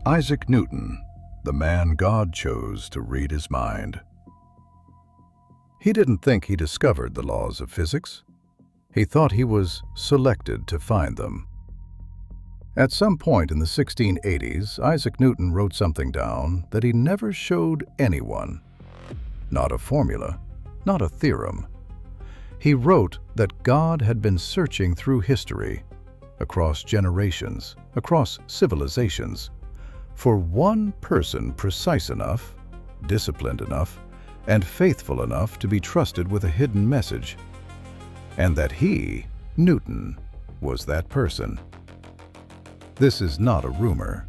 Isaac Newton, the man God chose to read his mind. He didn't think he discovered the laws of physics. He thought he was selected to find them. At some point in the 1680s, Isaac Newton wrote something down that he never showed anyone. Not a formula, not a theorem. He wrote that God had been searching through history, across generations, across civilizations, for one person precise enough, disciplined enough, and faithful enough to be trusted with a hidden message, and that he, Newton, was that person. This is not a rumor.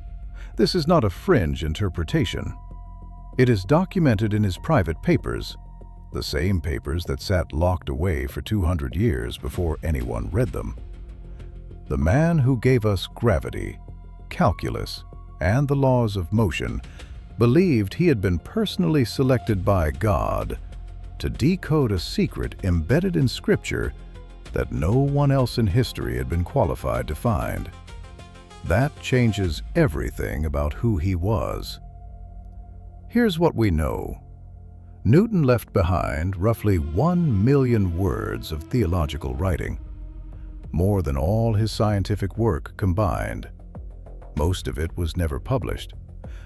This is not a fringe interpretation. It is documented in his private papers, the same papers that sat locked away for 200 years before anyone read them. The man who gave us gravity, calculus, and the laws of motion believed he had been personally selected by God to decode a secret embedded in Scripture that no one else in history had been qualified to find. That changes everything about who he was. Here's what we know. Newton left behind roughly 1 million words of theological writing, more than all his scientific work combined. Most of it was never published.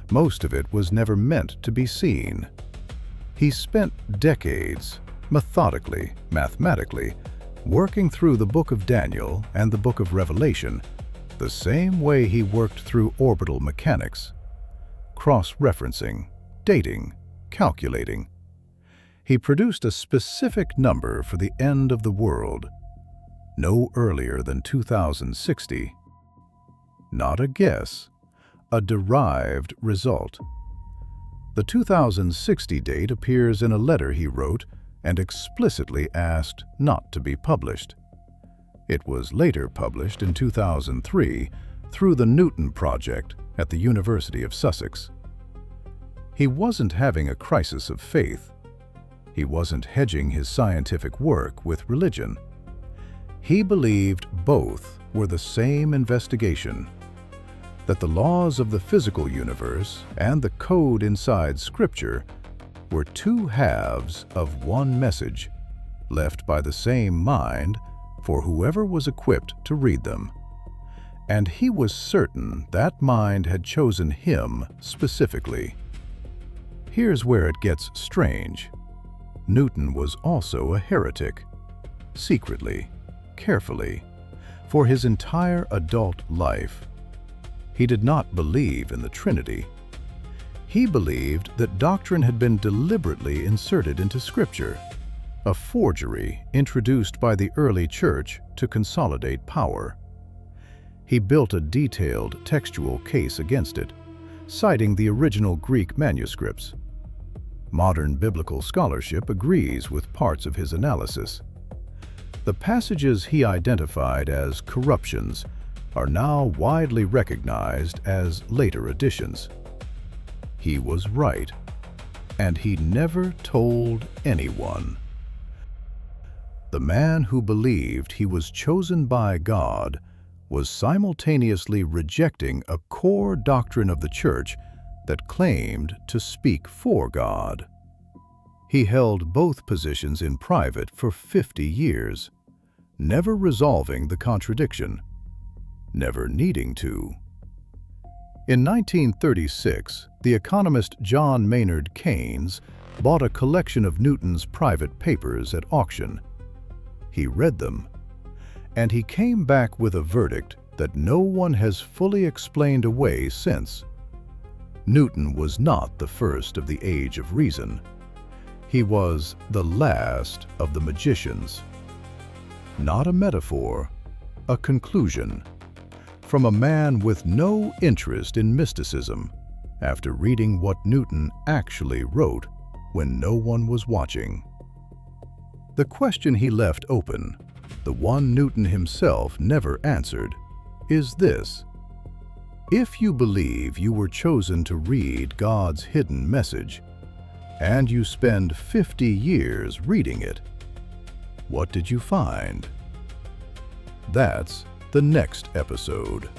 Most of it was never meant to be seen. He spent decades, methodically, mathematically, working through the book of Daniel and the book of Revelation the same way he worked through orbital mechanics, cross-referencing, dating, calculating. He produced a specific number for the end of the world, no earlier than 2060. Not a guess, a derived result. The 2060 date appears in a letter he wrote and explicitly asked not to be published. It was later published in 2003 through the Newton Project at the University of Sussex. He wasn't having a crisis of faith. He wasn't hedging his scientific work with religion. He believed both were the same investigation, that the laws of the physical universe and the code inside Scripture were two halves of one message, left by the same mind for whoever was equipped to read them. And he was certain that mind had chosen him specifically. Here's where it gets strange. Newton was also a heretic, secretly, carefully, for his entire adult life. He did not believe in the Trinity. He believed that doctrine had been deliberately inserted into Scripture, a forgery introduced by the early church to consolidate power. He built a detailed textual case against it, citing the original Greek manuscripts. Modern biblical scholarship agrees with parts of his analysis. The passages he identified as corruptions are now widely recognized as later additions. He was right, and he never told anyone. The man who believed he was chosen by God was simultaneously rejecting a core doctrine of the Church that claimed to speak for God. He held both positions in private for 50 years, never resolving the contradiction, never needing to. In 1936, the economist John Maynard Keynes bought a collection of Newton's private papers at auction. He read them, and he came back with a verdict that no one has fully explained away since. Newton was not the first of the age of reason. He was the last of the magicians. Not a metaphor, a conclusion, from a man with no interest in mysticism, after reading what Newton actually wrote when no one was watching. The question he left open, the one Newton himself never answered, is this: if you believe you were chosen to read God's hidden message, and you spend 50 years reading it, what did you find? That's the next episode.